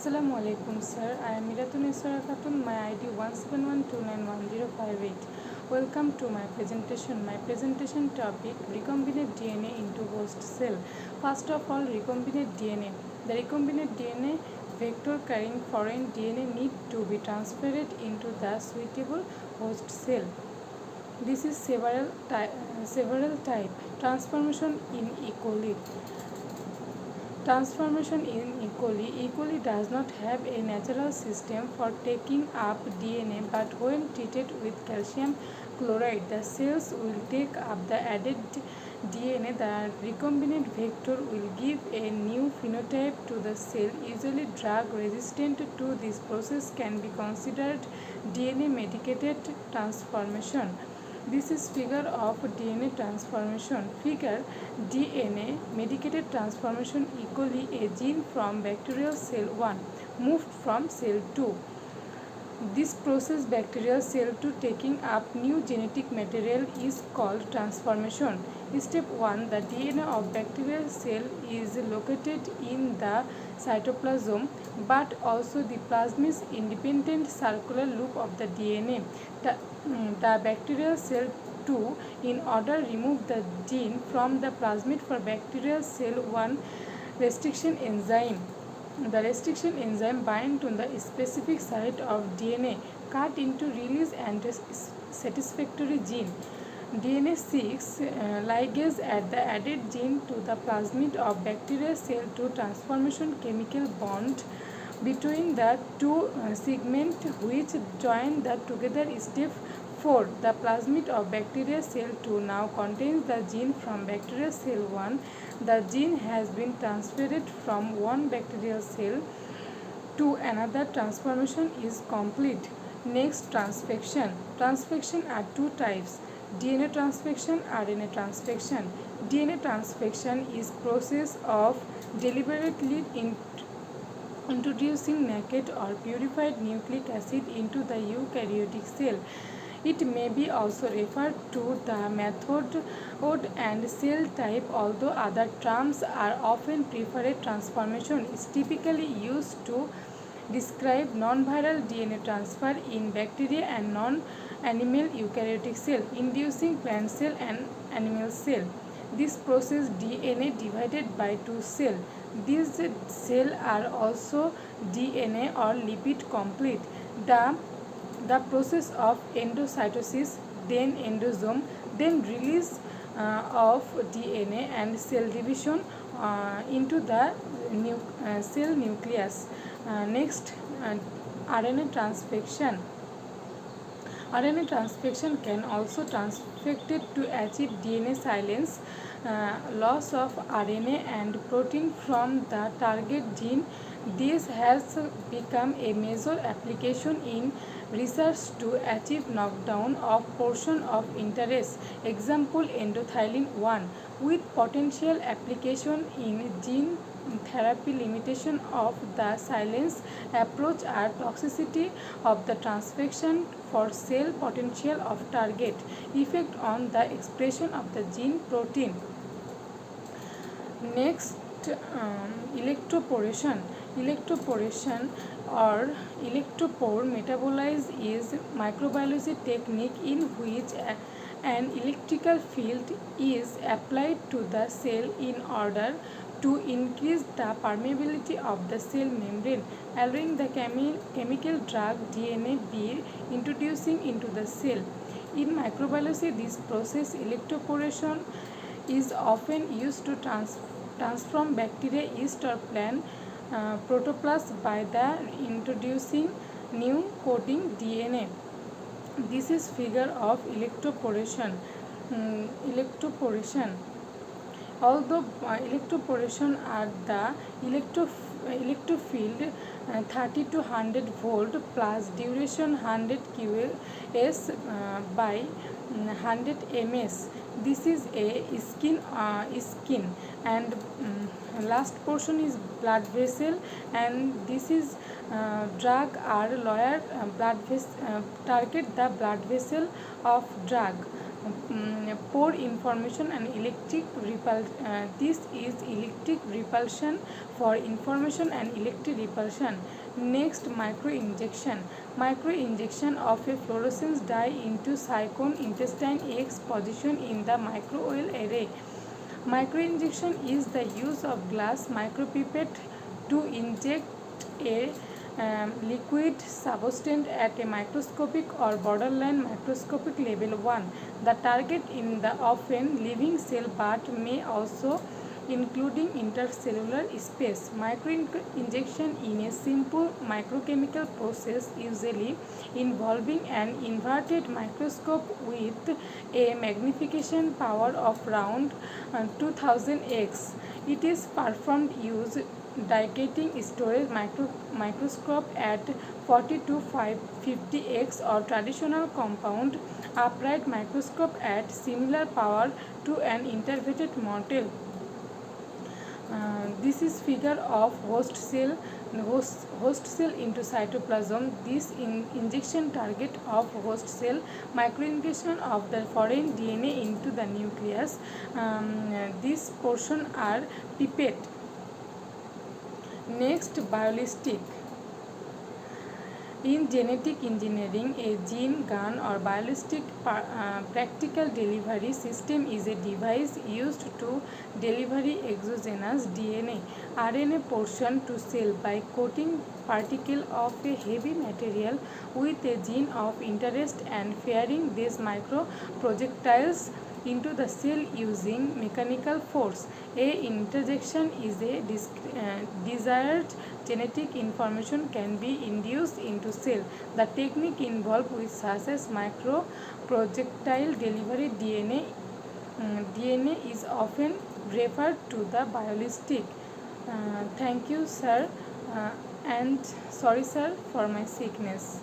Assalamu alaikum sir. I am Miratuneswara Khatun. My ID 171291058. Welcome to my presentation. My presentation topic recombinant DNA into host cell. First of all, recombinant DNA. The recombinant DNA vector carrying foreign DNA need to be transferred into the suitable host cell. This is several type transformation in E. coli. Transformation in E. coli. E. coli does not have a natural system for taking up DNA, but when treated with calcium chloride, the cells will take up the added DNA. The recombinant vector will give a new phenotype to the cell, usually drug resistant to this process can be considered DNA medicated transformation. This is figure of DNA transformation. Figure DNA medicated transformation E. coli, a gene from bacterial cell 1 moved from cell 2. This process bacterial cell 2 taking up new genetic material is called transformation. Step 1. The DNA of bacterial cell is located in the cytoplasm, but also the plasmid independent circular loop of the DNA. The bacterial cell 2 in order remove the gene from the plasmid for bacterial cell 1 restriction enzyme. The restriction enzyme binds to the specific site of DNA cut into release and satisfactory gene. DNA 6 ligase add the added gene to the plasmid of bacterial cell 2 transformation chemical bond between the two segments which join the together. Step 4. The plasmid of bacterial cell 2 now contains the gene from bacterial cell 1. The gene has been transferred from one bacterial cell to another. Transformation is complete. Next, transfection. Transfection are two types: DNA transfection, RNA transfection. DNA transfection is process of deliberately introducing naked or purified nucleic acid into the eukaryotic cell. It may be also referred to the method and cell type, although other terms are often preferred. Transformation is typically used to describe non-viral DNA transfer in bacteria and non-animal eukaryotic cell, inducing plant cell and animal cell. This process DNA divided by two cells. These cells are also DNA or lipid complete. The process of endocytosis, then endosome, then release of DNA and cell division into the cell nucleus. Next, RNA transfection. RNA transfection can also transfected to achieve DNA silence, loss of RNA and protein from the target gene. This has become a major application in research to achieve knockdown of portion of interest. Example, endothelin 1 with potential application in gene therapy. Limitation of the silence approach are toxicity of the transfection for cell potential of target, effect on the expression of the gene protein. Next, electroporation. Electroporation or electropore metabolize is microbiology technique in which an electrical field is applied to the cell in order to increase the permeability of the cell membrane, allowing the chemical drug DNA be introducing into the cell. In microbiology, this process electroporation is often used to transform bacteria, yeast or plant protoplasm by the introducing new coding DNA. This is figure of electroporation. Electroporation. Although electroporation are the electrofield 30 to 100 volt plus duration 100 QS by 100 ms. This is a skin and last portion is blood vessel, and this is drug or lower blood vessel target the blood vessel of drug. pour information and electric this is electric repulsion for information and electric repulsion. Next, micro injection of a fluorescence dye into cyclone intestine X position in the microwell array. Microinjection is the use of glass micropipette to inject a liquid substance at a microscopic or borderline microscopic level 1. The target in the often living cell but may also including intercellular space. Microinjection in a simple microchemical process usually involving an inverted microscope with a magnification power of around 2000x. It is performed using dilating storage microscope at 40 to 50x or traditional compound upright microscope at similar power to an inverted model. This is figure of host cell into cytoplasm. This injection target of host cell microinjection of the foreign DNA into the nucleus. This portion are pipette. Next, biolystic. In genetic engineering, a gene, gun, or biolystic practical delivery system is a device used to deliver exogenous DNA RNA portion to cell by coating particle of a heavy material with a gene of interest and firing these micro projectiles into the cell using mechanical force. A interjection is a desired genetic information can be induced into cell. The technique involved with such as micro projectile delivery DNA is often referred to the biolystic. Thank you, sir, and sorry, sir, for my sickness.